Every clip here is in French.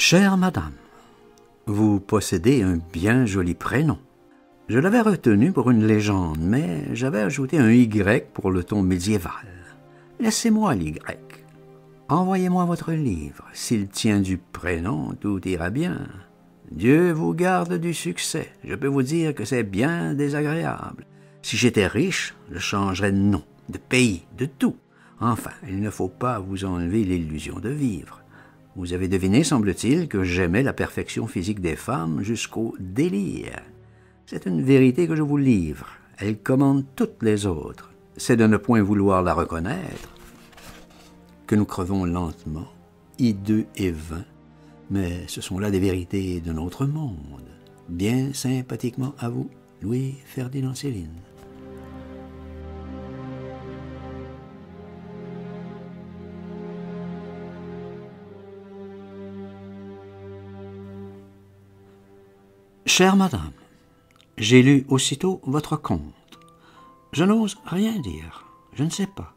Chère madame, vous possédez un bien joli prénom. Je l'avais retenu pour une légende, mais j'avais ajouté un Y pour le ton médiéval. Laissez-moi l'Y. Envoyez-moi votre livre. S'il tient du prénom, tout ira bien. Dieu vous garde du succès. Je peux vous dire que c'est bien désagréable. Si j'étais riche, je changerais de nom, de pays, de tout. Enfin, il ne faut pas vous enlever l'illusion de vivre. Vous avez deviné, semble-t-il, que j'aimais la perfection physique des femmes jusqu'au délire. C'est une vérité que je vous livre. Elle commande toutes les autres. C'est de ne point vouloir la reconnaître que nous crevons lentement, hideux et vains, mais ce sont là des vérités de notre monde. Bien sympathiquement à vous, Louis-Ferdinand Céline. Chère madame, j'ai lu aussitôt votre conte. Je n'ose rien dire, je ne sais pas.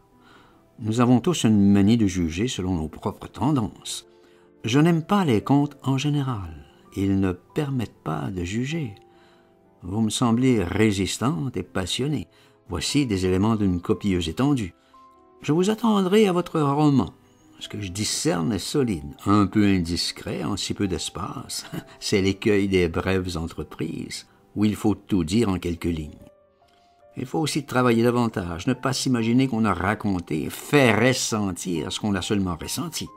Nous avons tous une manie de juger selon nos propres tendances. Je n'aime pas les contes en général. Ils ne permettent pas de juger. Vous me semblez résistante et passionnée. Voici des éléments d'une copieuse étendue. Je vous attendrai à votre roman. Ce que je discerne est solide, un peu indiscret en si peu d'espace. C'est l'écueil des brèves entreprises, où il faut tout dire en quelques lignes. Il faut aussi travailler davantage, ne pas s'imaginer qu'on a raconté, fait ressentir ce qu'on a seulement ressenti.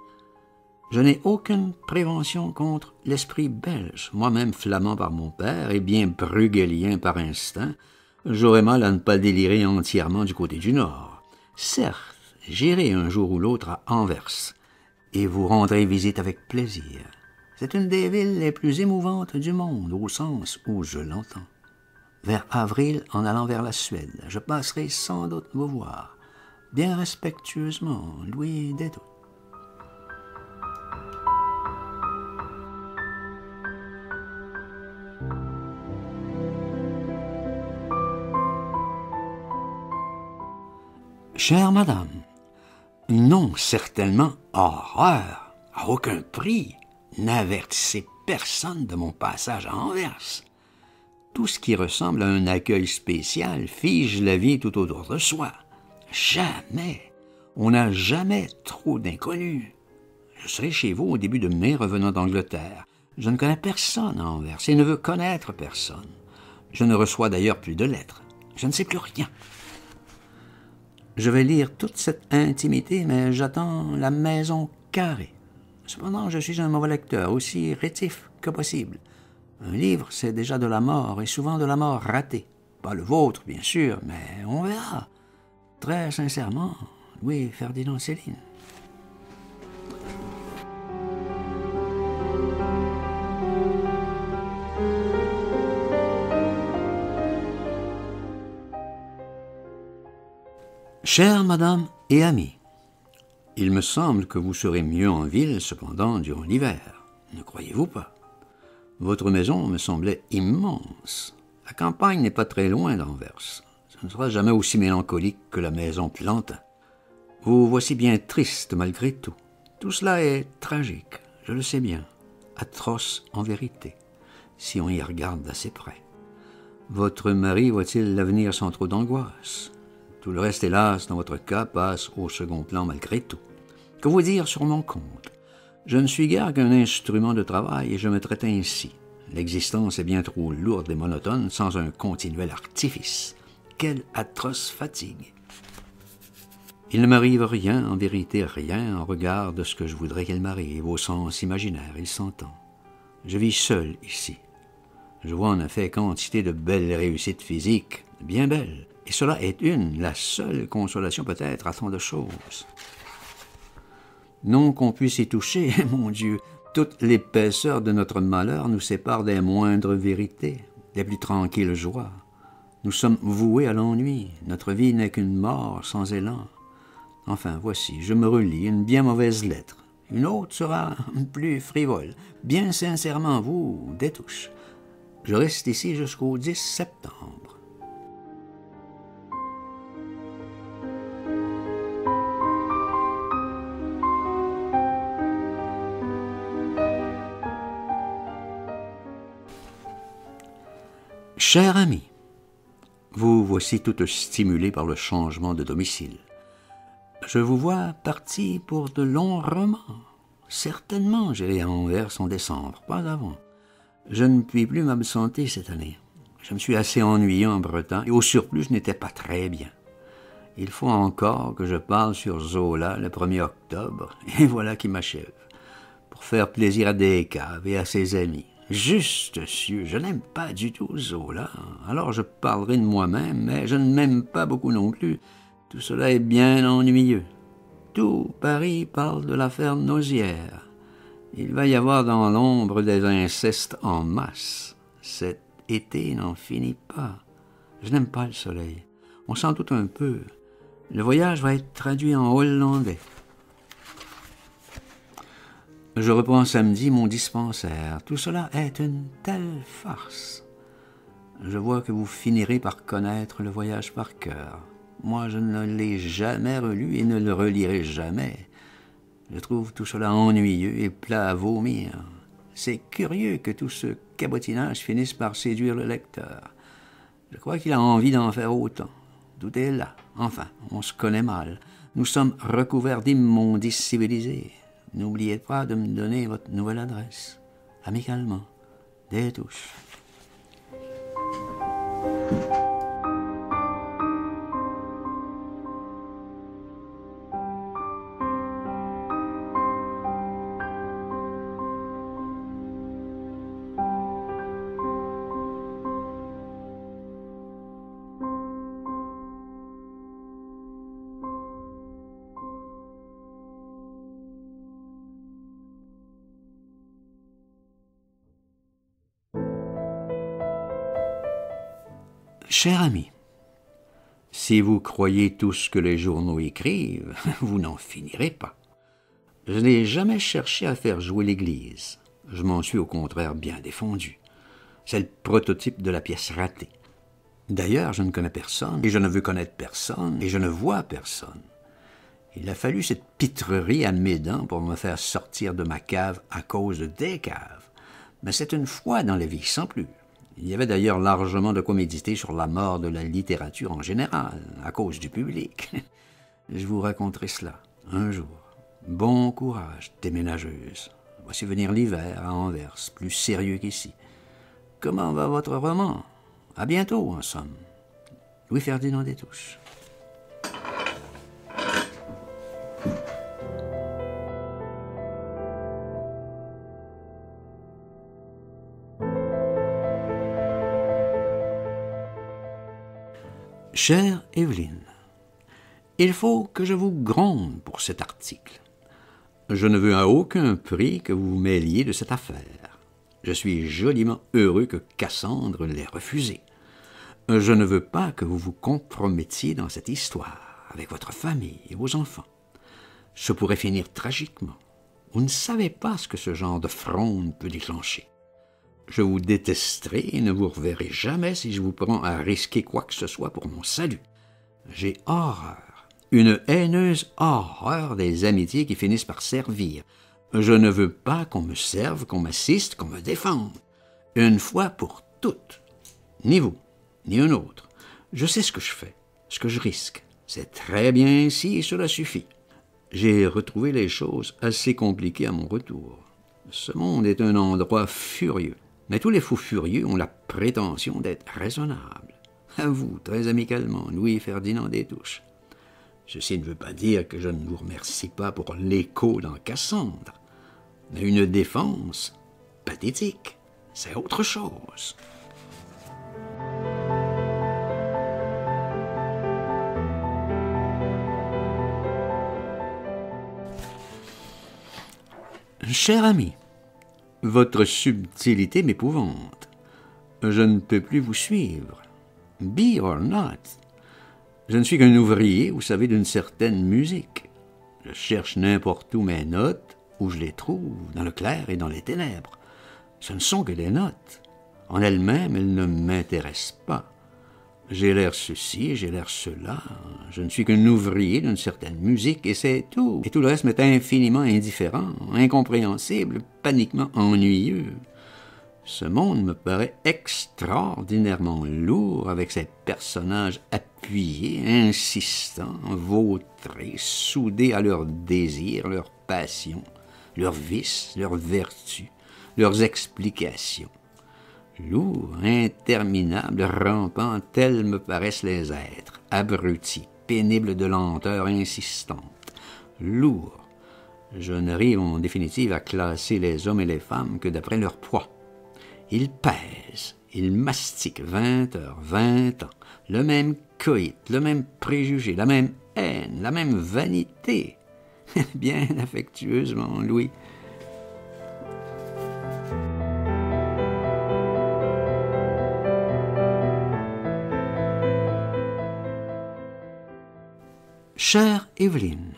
Je n'ai aucune prévention contre l'esprit belge, moi-même flamand par mon père et bien bruguelien par instinct. J'aurais mal à ne pas délirer entièrement du côté du Nord. Certes, j'irai un jour ou l'autre à Anvers, et vous rendrez visite avec plaisir. C'est une des villes les plus émouvantes du monde, au sens où je l'entends. Vers avril, en allant vers la Suède, je passerai sans doute vous voir. Bien respectueusement, Louis Détour. Chère madame, non, certainement, horreur, à aucun prix, n'avertissez personne de mon passage à Anvers. Tout ce qui ressemble à un accueil spécial fige la vie tout autour de soi. Jamais, on n'a jamais trop d'inconnus. Je serai chez vous au début de mai revenant d'Angleterre. Je ne connais personne à Anvers et ne veux connaître personne. Je ne reçois d'ailleurs plus de lettres. Je ne sais plus rien. Je vais lire toute cette intimité, mais j'attends la maison carrée. Cependant, je suis un mauvais lecteur, aussi rétif que possible. Un livre, c'est déjà de la mort, et souvent de la mort ratée. Pas le vôtre, bien sûr, mais on verra. Très sincèrement, Louis-Ferdinand Céline. Chère madame et amie, il me semble que vous serez mieux en ville, cependant, durant l'hiver. Ne croyez-vous pas? Votre maison me semblait immense. La campagne n'est pas très loin d'Anvers. Ce ne sera jamais aussi mélancolique que la maison Plantin. Vous voici bien triste malgré tout. Tout cela est tragique, je le sais bien, atroce en vérité, si on y regarde d'assez près. Votre mari voit-il l'avenir sans trop d'angoisse? Tout le reste, hélas, dans votre cas, passe au second plan malgré tout. Que vous dire sur mon compte? Je ne suis guère qu'un instrument de travail et je me traite ainsi. L'existence est bien trop lourde et monotone sans un continuel artifice. Quelle atroce fatigue! Il ne m'arrive rien, en vérité rien, en regard de ce que je voudrais qu'il m'arrive, au sens imaginaire, il s'entend. Je vis seul ici. Je vois en effet quantité de belles réussites physiques, bien belles, et cela est la seule consolation peut-être à tant de choses. Non qu'on puisse y toucher, mon Dieu, toute l'épaisseur de notre malheur nous sépare des moindres vérités, des plus tranquilles joies. Nous sommes voués à l'ennui, notre vie n'est qu'une mort sans élan. Enfin, voici, je me relis une bien mauvaise lettre. Une autre sera plus frivole. Bien sincèrement, vous, Détouche. Je reste ici jusqu'au 10 septembre. Cher ami, vous voici toute stimulée par le changement de domicile. Je vous vois parti pour de longs romans. Certainement, j'irai à Anvers en décembre, pas avant. Je ne puis plus m'absenter cette année. Je me suis assez ennuyé en Bretagne et au surplus, je n'étais pas très bien. Il faut encore que je parle sur Zola le 1er octobre, et voilà qui m'achève. Pour faire plaisir à Descaves et à ses amis. Juste cieux, je n'aime pas du tout Zola, alors je parlerai de moi-même, mais je ne m'aime pas beaucoup non plus. Tout cela est bien ennuyeux. Tout Paris parle de l'affaire Nausière. Il va y avoir dans l'ombre des incestes en masse. Cet été n'en finit pas. Je n'aime pas le soleil. On s'en doute un peu. Le voyage va être traduit en hollandais. Je reprends samedi mon dispensaire. Tout cela est une telle farce. Je vois que vous finirez par connaître le voyage par cœur. Moi, je ne l'ai jamais relu et ne le relirai jamais. Je trouve tout cela ennuyeux et plat à vomir. C'est curieux que tout ce cabotinage finisse par séduire le lecteur. Je crois qu'il a envie d'en faire autant. Tout est là. Enfin, on se connaît mal. Nous sommes recouverts d'immondices civilisés. N'oubliez pas de me donner votre nouvelle adresse. Amicalement, des touches. Cher ami, si vous croyez tout ce que les journaux écrivent, vous n'en finirez pas. Je n'ai jamais cherché à faire jouer l'Église. Je m'en suis au contraire bien défendu. C'est le prototype de la pièce ratée. D'ailleurs, je ne connais personne, et je ne veux connaître personne, et je ne vois personne. Il a fallu cette pitrerie à mes dents pour me faire sortir de ma cave à cause de Descaves. Mais c'est une fois dans la vie, sans plus. Il y avait d'ailleurs largement de quoi méditer sur la mort de la littérature en général, à cause du public. Je vous raconterai cela un jour. Bon courage, déménageuse. Voici venir l'hiver à Anvers, plus sérieux qu'ici. Comment va votre roman? À bientôt, en somme. Louis-Ferdinand Destouches. Chère Evelyne, il faut que je vous gronde pour cet article. Je ne veux à aucun prix que vous vous mêliez de cette affaire. Je suis joliment heureux que Cassandre l'ait refusé. Je ne veux pas que vous vous compromettiez dans cette histoire, avec votre famille et vos enfants. Ce pourrait finir tragiquement. Vous ne savez pas ce que ce genre de fronde peut déclencher. Je vous détesterai et ne vous reverrai jamais si je vous prends à risquer quoi que ce soit pour mon salut. J'ai horreur, une haineuse horreur des amitiés qui finissent par servir. Je ne veux pas qu'on me serve, qu'on m'assiste, qu'on me défende. Une fois pour toutes. Ni vous, ni un autre. Je sais ce que je fais, ce que je risque. C'est très bien ainsi et cela suffit. J'ai retrouvé les choses assez compliquées à mon retour. Ce monde est un endroit furieux. Mais tous les fous furieux ont la prétention d'être raisonnables. À vous, très amicalement, Louis-Ferdinand Destouches. Ceci ne veut pas dire que je ne vous remercie pas pour l'écho dans Cassandre. Mais une défense pathétique, c'est autre chose. Cher ami, votre subtilité m'épouvante. Je ne peux plus vous suivre. Be or not. Je ne suis qu'un ouvrier, vous savez, d'une certaine musique. Je cherche n'importe où mes notes, où je les trouve, dans le clair et dans les ténèbres. Ce ne sont que des notes. En elles-mêmes, elles ne m'intéressent pas. J'ai l'air ceci, j'ai l'air cela. Je ne suis qu'un ouvrier d'une certaine musique, et c'est tout. Et tout le reste m'est infiniment indifférent, incompréhensible, paniquement ennuyeux. Ce monde me paraît extraordinairement lourd avec ses personnages appuyés, insistants, vautrés, soudés à leurs désirs, leurs passions, leurs vices, leurs vertus, leurs explications. Lourd, interminable, rampant, tels me paraissent les êtres, abrutis, pénibles de lenteur insistante. Lourd, je n'arrive en définitive à classer les hommes et les femmes que d'après leur poids. Ils pèsent, ils mastiquent 20 heures, 20 ans, le même coït, le même préjugé, la même haine, la même vanité. Bien affectueusement, Louis. Chère Évelyne,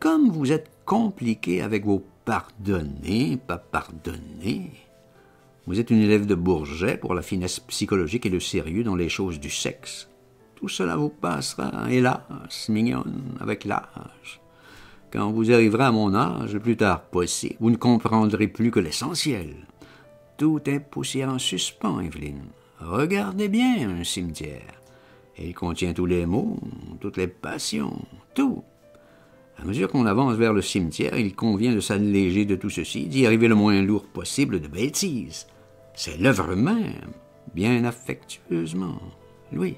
comme vous êtes compliquée avec vos pardonnés, pas pardonnés, vous êtes une élève de Bourget pour la finesse psychologique et le sérieux dans les choses du sexe. Tout cela vous passera, hélas, mignonne, avec l'âge. Quand vous arriverez à mon âge, le plus tard possible, vous ne comprendrez plus que l'essentiel. Tout est poussière en suspens, Évelyne. Regardez bien un cimetière. Il contient tous les mots, toutes les passions, tout. À mesure qu'on avance vers le cimetière, il convient de s'alléger de tout ceci, d'y arriver le moins lourd possible de bêtises. C'est l'œuvre même, bien affectueusement, Louis.